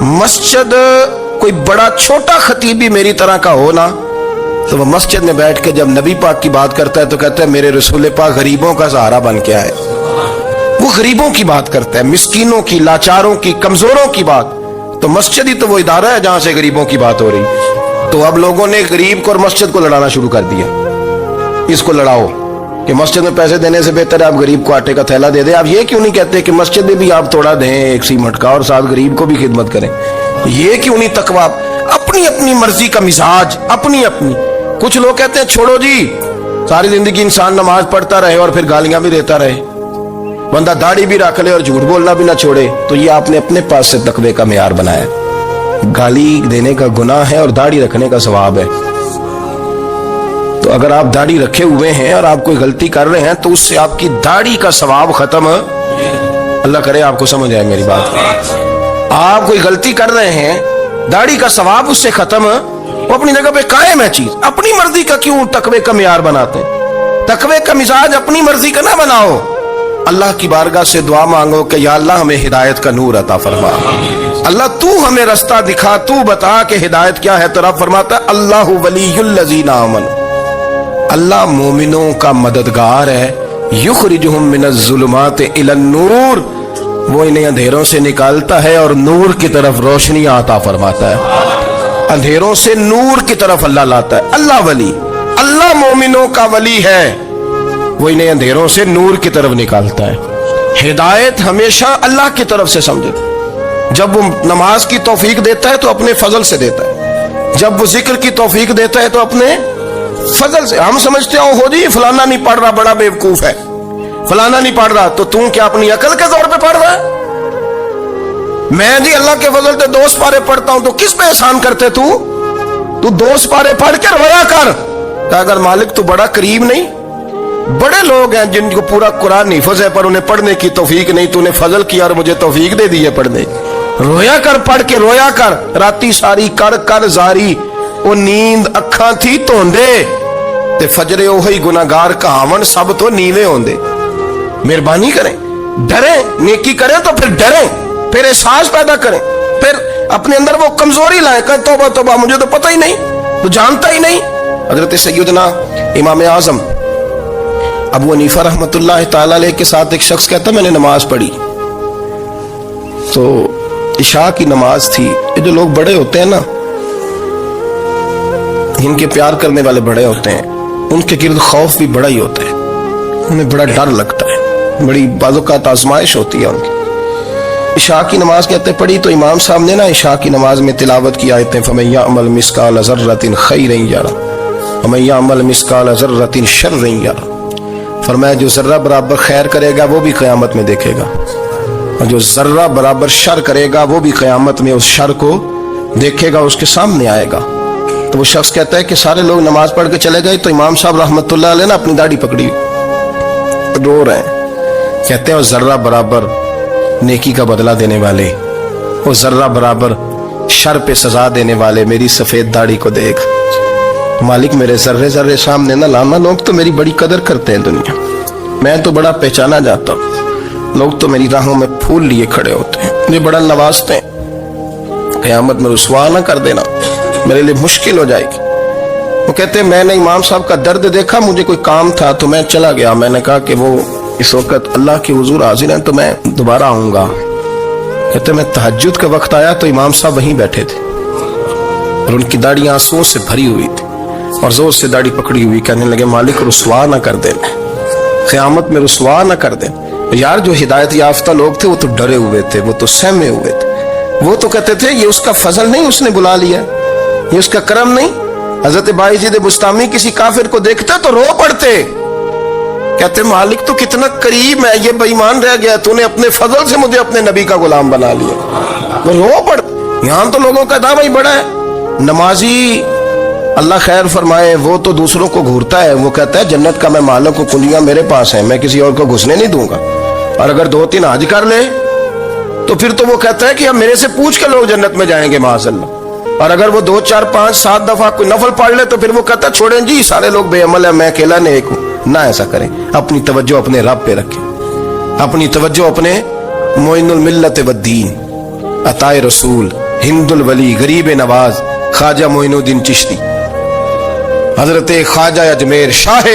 مسجد کوئی بڑا چھوٹا خطیب بھی میری طرح کا ہو نا، تو وہ مسجد میں بیٹھ کے جب نبی پاک کی بات کرتا ہے تو کہتا ہے میرے رسول پاک غریبوں کا سہارا بن کے آئے. وہ غریبوں کی بات کرتا ہے، مسکینوں کی، لاچاروں کی، کمزوروں کی بات. تو مسجد ہی تو وہ ادارہ ہے جہاں سے غریبوں کی بات ہو رہی. تو اب لوگوں نے غریب کو اور مسجد کو لڑانا شروع کر دیا. اس کو لڑاؤ کہ مسجد میں پیسے دینے سے بہتر ہے آپ غریب کو آٹے کا تھیلا دے دیں. آپ یہ کیوں نہیں کہتے کہ مسجد میں بھی آپ تھوڑا دیں ایک سیمٹ کا اور ساتھ غریب کو بھی خدمت کریں؟ یہ کیوں نہیں تقویٰ؟ اپنی اپنی مرضی کا مزاج، اپنی اپنی. کچھ لوگ کہتے ہیں چھوڑو جی، ساری زندگی انسان نماز پڑھتا رہے اور پھر گالیاں بھی دیتا رہے، بندہ داڑھی بھی رکھ لے اور جھوٹ بولنا بھی نہ چھوڑے. تو یہ آپ نے اپنے پاس سے تقوی کا معیار بنایا. گالی دینے کا گناہ ہے اور داڑھی رکھنے کا ثواب ہے. تو اگر آپ داڑھی رکھے ہوئے ہیں اور آپ کوئی غلطی کر رہے ہیں تو اس سے آپ کی داڑھی کا ثواب ختم. اللہ کرے آپ کو سمجھ آئے میری بات. آپ کوئی غلطی کر رہے ہیں، داڑھی کا ثواب اس سے ختم. وہ اپنی جگہ پہ قائم ہے چیز. اپنی مرضی کا کیوں تقوی کا معیار بناتے ہیں؟ تقوی کا مزاج اپنی مرضی کا نہ بناؤ. اللہ کی بارگاہ سے دعا مانگو کہ یا اللہ ہمیں ہدایت کا نور عطا فرما. اللہ تو ہمیں رستہ دکھا، تو بتا کہ ہدایت کیا ہے. تو رب فرماتا ہے اللہ ولی الذین آمنوا، اللہ مومنوں کا مددگار ہے. یخرجہم من الظلمات الی النور، وہ انہیں اندھیروں سے نکالتا ہے اور نور کی طرف روشنی عطا فرماتا ہے. اندھیروں سے نور کی طرف اللہ لاتا ہے. اللہ ولی، اللہ مومنوں کا ولی ہے، وہ انہیں اندھیروں سے نور کی طرف نکالتا ہے. ہدایت ہمیشہ اللہ کی طرف سے سمجھے. جب وہ نماز کی توفیق دیتا ہے تو اپنے فضل سے دیتا ہے. جب وہ ذکر کی توفیق دیتا ہے تو اپنے فضل سے. ہم سمجھتے ہو جی فلانا نہیں پڑھ رہا بڑا بیوقوف ہے، فلانا نہیں پڑھ رہا، تو تم کیا اپنی عقل کے طور پہ پڑھ رہا ہے؟ میں جی اللہ کے فضل سے 2 سپارے پڑھتا ہوں، تو کس پہ احسان کرتے تو 2 سپارے پڑھ کے رویا کر. کہ اگر مالک تو بڑا قریب نہیں؟ بڑے لوگ ہیں جن کو پورا قرآن حفظ ہے پر انہیں پڑھنے کی توفیق نہیں. تو نے فضل کیا اور مجھے توفیق دے دی ہے پڑھنے. رویا کر، پڑھ کے رویا کر. راتی ساری کر کر زاری، وہ نیند اکھاں تھی توندے تے فجرے اوہی گناہگار کہاون سب تو نیوے ہوندے. مہربانی کریں، ڈریں، نیکی کریں تو پھر ڈریں، پھر احساس پیدا کریں، پھر اپنے اندر وہ کمزوری لائیں کہ توبہ توبہ مجھے تو پتہ ہی نہیں، تو جانتا ہی نہیں. حضرت سیدنا امام اعظم ابو حنیفہ رحمۃ اللہ تعالی علیہ کے ساتھ ایک شخص کہتا میں نے نماز پڑھی تو عشاء کی نماز تھی. یہ جو لوگ بڑے ہوتے ہیں نا، ان کے پیار کرنے والے بڑے ہوتے ہیں، ان کے گرد خوف بھی بڑا ہی ہوتا ہے، انہیں بڑا ڈر لگتا ہے، بڑی بعض اوقات آزمائش ہوتی ہے ان کی. عشاء کی نماز کہتے پڑھی تو امام صاحب نے نا عشاء کی نماز میں تلاوت کی آیتیں فَمَن يَعْمَلْ مِثْقَالَ ذَرَّةٍ خَيْرًا يَرَهُ وَمَن يَعْمَلْ مِثْقَالَ ذَرَّةٍ شَرًّا يَرَهُ. فرمایا جو ذرہ برابر خیر کرے گا وہ بھی قیامت میں دیکھے گا، اور جو ذرہ برابر شر کرے گا وہ بھی قیامت میں اس شر کو دیکھے گا، اس کے سامنے آئے گا. تو وہ شخص کہتا ہے کہ سارے لوگ نماز پڑھ کے چلے گئے تو امام صاحب رحمۃ اللہ علیہ نے اپنی داڑھی پکڑی، رو رہے ہیں. کہتے ہیں وہ ذرہ برابر نیکی کا بدلہ دینے والے، وہ ذرہ برابر شر پہ سزا دینے والے میری سفید داڑھی کو دیکھ. مالک میرے ذرے ذرے سامنے نہ لانا. لوگ تو میری بڑی قدر کرتے ہیں دنیا، میں تو بڑا پہچانا جاتا ہوں، لوگ تو میری راہوں میں پھول لیے کھڑے ہوتے ہیں، مجھے بڑا نوازتے ہیں. قیامت میں رسوا نہ کر دینا، میرے لیے مشکل ہو جائے گی. وہ کہتے ہیں میں نے امام صاحب کا درد دیکھا، مجھے کوئی کام تھا تو میں چلا گیا. میں نے کہا کہ وہ اس وقت اللہ کے حضور حاضر ہیں تو میں دوبارہ آؤں گا. کہتے میں تہجد کا وقت آیا تو امام صاحب وہیں بیٹھے تھے اور ان کی داڑھی آنسوؤں سے بھری ہوئی تھی اور زور سے داڑھی پکڑی ہوئی. کہنے لگے مالک رسوا نہ کر دیں، قیامت میں رسوا نہ کر دیں. یار جو ہدایت یافتہ لوگ تھے وہ تو ڈرے ہوئے تھے، وہ تو سہمے ہوئے تھے. وہ تو کہتے تھے یہ اس کا فضل نہیں، اس نے بلا لیا، یہ اس کا کرم نہیں. حضرت باعزید بستامی کسی کافر کو دیکھتے تو رو پڑتے، کہتے مالک تو کتنا قریب ہے، یہ بے ایمان رہ گیا، تو نے اپنے فضل سے مجھے اپنے نبی کا غلام بنا لیا. وہ رو پڑ. یہاں تو لوگوں کا دعویٰ ہی بڑا ہے. نمازی اللہ خیر فرمائے وہ تو دوسروں کو گھورتا ہے، وہ کہتا ہے جنت کا میں مالک ہوں، کنجیاں میرے پاس ہیں، میں کسی اور کو گھسنے نہیں دوں گا. اور اگر 2-3 حج کر لے تو پھر تو وہ کہتا ہے کہ اب میرے سے پوچھ کے لوگ جنت میں جائیں گے معاذ اللہ. اور اگر وہ 2 4 5 7 دفعہ کوئی نفل پڑھ لے تو پھر وہ کہتا ہے چھوڑیں جی سارے لوگ بے عمل ہیں، میں اکیلا نیک ہوں. نہ ایسا کریں، اپنی توجہ اپنے رب پہ رکھیں، اپنی توجہ اپنے معین الملت والدین، عطائے رسول ہند الولی غریب نواز خواجہ معین الدین چشتی، حضرت خواجہ اجمیر شاہ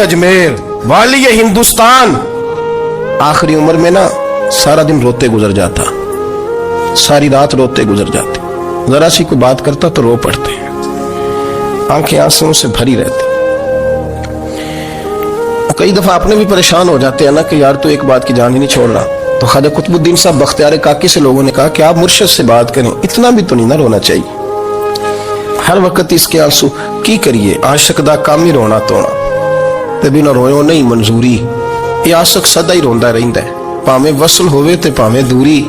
اجمیر والی ہندوستان، آخری عمر میں نا سارا دن روتے گزر جاتا، ساری رات روتے گزر جاتے، ذرا سی کوئی بات کرتا تو رو پڑتے، آنکھیں آنسوں سے بھری رہتی۔ کئی دفعہ اپنے بھی پریشان ہو جاتے ہیں نا کہ یار تو ایک بات کی جان ہی نہیں چھوڑ رہا، تو خواجہ قطب الدین صاحب بختیار کاکی سے لوگوں نے کہا کہ آپ مرشد سے بات کریں، اتنا بھی تو نہیں نہ رونا چاہیے، ہر وقت اس کے آنسو کی کریے، عاشق دا کام ہی رونا تونا تے بنا رویو نہیں منظوری، یہ عاشق سدا ہی روندا رہندا ہے، پاویں وصل ہوئے تے پاویں دوری،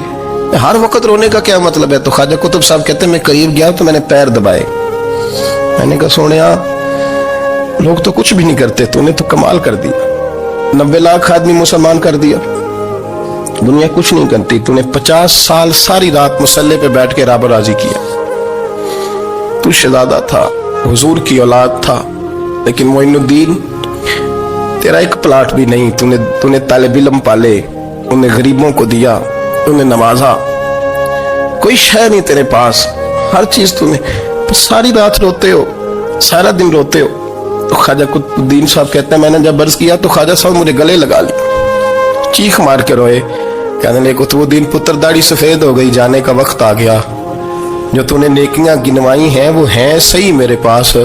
ہر وقت رونے کا کیا مطلب ہے؟ تو خواجہ قطب صاحب کہتے ہیں میں قریب گیا تو میں نے پیر دبائے، میں نے کہا سونیا لوگ تو کچھ بھی نہیں کرتے، تو نے تو کمال کر دیا، 90 لاکھ آدمی مسلمان کر دیا، دنیا کچھ نہیں کرتی، تو نے 50 سال ساری رات مسلح پہ بیٹھ کے رب راضی کیا، تو شہزادہ تھا، حضور کی اولاد تھا، لیکن معین الدین تیرا ایک پلاٹ بھی نہیں، تو نے طالب علم پالے، انہیں غریبوں کو دیا، انہیں نوازا، کوئی شے نہیں تیرے پاس، ہر چیز تو نے، ساری رات روتے ہو، سارا دن روتے ہو۔ تو خواجہ قطب الدین صاحب کہتے ہیں میں نے جب عرض کیا تو خواجہ صاحب مجھے گلے لگا لیا، چیخ مار کے روئے، کہنے لگے قطب الدین پتر داڑھی سفید ہو گئی، جانے کا وقت آ گیا، جو تو نے نیکیاں گنوائی ہیں وہ ہیں صحیح میرے پاس،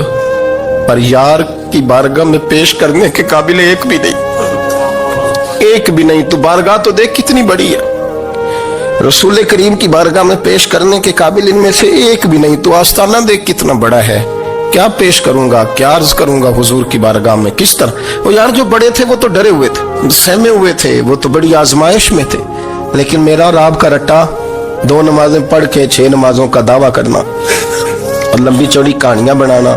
پر یار کی بارگاہ میں پیش کرنے کے قابل ایک بھی نہیں، تو بارگاہ تو دیکھ کتنی بڑی ہے، رسول کریم کی بارگاہ میں پیش کرنے کے قابل ان میں سے ایک بھی نہیں، تو آستانہ دیکھ کتنا بڑا ہے، کیا پیش کروں گا، کیا عرض کروں گا حضور کی بارگاہ میں، کس طرح؟ وہ یار جو بڑے تھے وہ تو ڈرے ہوئے تھے، سہمے ہوئے تھے، وہ تو بڑی آزمائش میں تھے، لیکن میرا اور آپ کا رٹا 2 نمازیں پڑھ کے 6 نمازوں کا دعویٰ کرنا اور لمبی چوڑی کہانیاں بنانا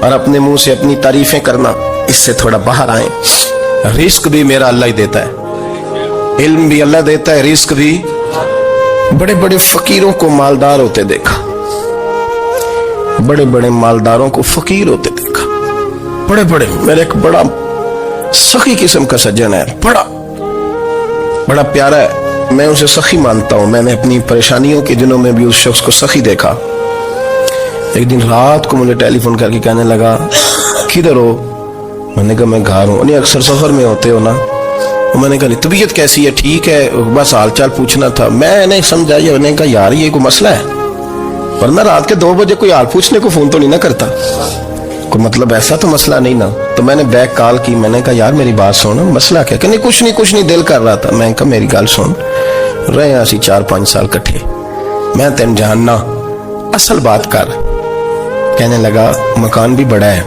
اور اپنے منہ سے اپنی تعریفیں کرنا، اس سے تھوڑا باہر آئیں، رزق بھی میرا اللہ ہی دیتا ہے، علم بھی اللہ دیتا ہے، رزق بھی، بڑے بڑے فقیروں کو مالدار ہوتے دیکھا، بڑے بڑے مالداروں کو فقیر ہوتے دیکھا، بڑے بڑے، میرے ایک بڑا سخی قسم کا سجن ہے، بڑا پیارا ہے، میں اسے سخی مانتا ہوں، میں نے اپنی پریشانیوں کے دنوں میں بھی اس شخص کو سخی دیکھا، ایک دن رات کو مجھے ٹیلی فون کر کے کہنے لگا کدھر ہو؟ میں نے کہا میں گھر ہوں، انہیں اکثر سفر میں ہوتے ہو نا، میں نے کہا طبیعت کیسی ہے؟ ٹھیک ہے، بس حال چال پوچھنا تھا، میں نہیں سمجھا، یہ انہیں کہا یار یہ کوئی مسئلہ ہے، ورنہ رات کے 2 بجے کوئی حال پوچھنے کو فون تو نہیں نہ کرتا، کوئی مطلب ایسا تو مسئلہ نہیں نا، تو میں نے بیک کال کی، میں نے کہا یار میری بات سن، مسئلہ کیا؟ کہ نہیں کچھ نہیں دل کر رہا تھا، میں نے کہا میری گال سن، رہے ہیں اسی 4-5 سال کٹھے، میں تین جاننا، اصل بات کر، کہنے لگا مکان بھی بڑا ہے،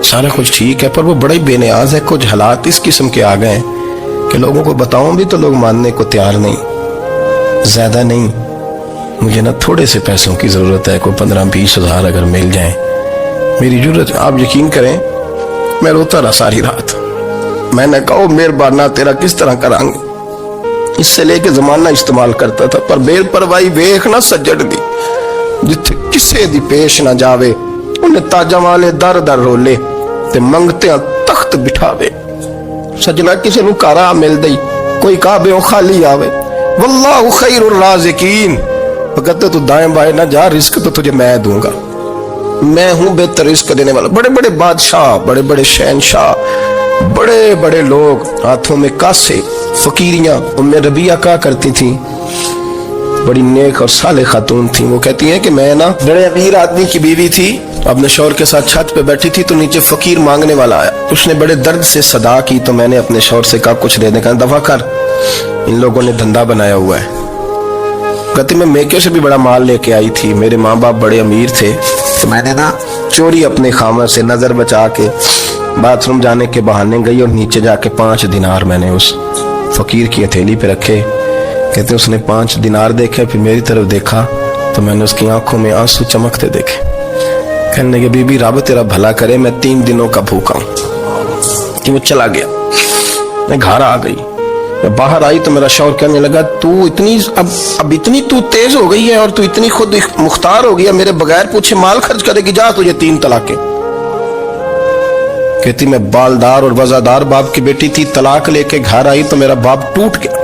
سارا کچھ ٹھیک ہے، پر وہ بڑا ہی بے نیاز ہے، کچھ حالات اس قسم کے آ گئے ہیں کہ لوگوں کو بتاؤں بھی تو لوگ ماننے کو تیار نہیں، زیادہ نہیں، مجھے نا تھوڑے سے پیسوں کی ضرورت ہے، کوئی 15-20 ہزار اگر مل جائیں، میری ضرورت، آپ یقین کریں میں روتا رہا ساری رات، میں نے کہا مہربانہ تیرا کس طرح کریں گے، اس سے لے کے زمانہ استعمال کرتا تھا، پر بے پرواہی ویکھ نہ سجڑ دی، جتھے کسے دی پیش نہ جاوے، انہیں تاجاں والے در در رولے تے منگتے ہیں تخت بٹھاوے، سجنا کسی نو کارا مل دئی، کوئی کعبے خالی آوے، واللہ خیر الرازقین، کہتے تو دائیں بائیں نہ جا، رزق تو تجھے میں دوں گا، میں ہوں بہتر رزق دینے والا، بڑے بڑے بادشاہ، بڑے بڑے شہنشاہ، بڑے بڑے لوگ، ہاتھوں میں کاسے، فقیریاں، ام ربیہ کہا کرتی تھیں، بڑی نیک اور صالح خاتون تھیں، وہ کہتی ہیں کہ میں نا بڑے امیر آدمی کی بیوی تھی، اپنے شوہر کے ساتھ چھت پہ بیٹھی تھی تو نیچے فقیر مانگنے والا آیا، اس نے بڑے درد سے صدا کی تو میں نے اپنے شوہر سے کہا کچھ دے دیں، کہا دفع کر، ان لوگوں نے دھندا بنایا ہوا ہے، کہتے میں میکے سے بھی بڑا مال لے کے آئی تھی، میرے ماں باپ بڑے امیر تھے، تو میں نے نا چوری اپنے خامر سے نظر بچا کے باتھ روم جانے کے بہانے گئی اور نیچے جا کے 5 دینار میں نے اس فقیر کی ہتھیلی پہ رکھے، کہتے اس نے 5 دینار دیکھے، پھر میری طرف دیکھا تو میں نے اس کی آنکھوں میں آنسو چمکتے دیکھے، کہنے لگے بی بی رب تیرا بھلا کرے، میں 3 دنوں کا بھوکا ہوں، کہ وہ چلا گیا، میں گھر آ گئی، میں باہر آئی تو میرا شوہر کہنے لگا تو اتنی اب اتنی تو تیز ہو گئی ہے اور تو اتنی خود مختار ہو گئی ہے، میرے بغیر پوچھے مال خرچ کرے گی، جا تجھے 3 طلاقیں، کہتی میں بالدار اور وزادار باپ کی بیٹی تھی، طلاق لے کے گھر آئی تو میرا باپ ٹوٹ گیا،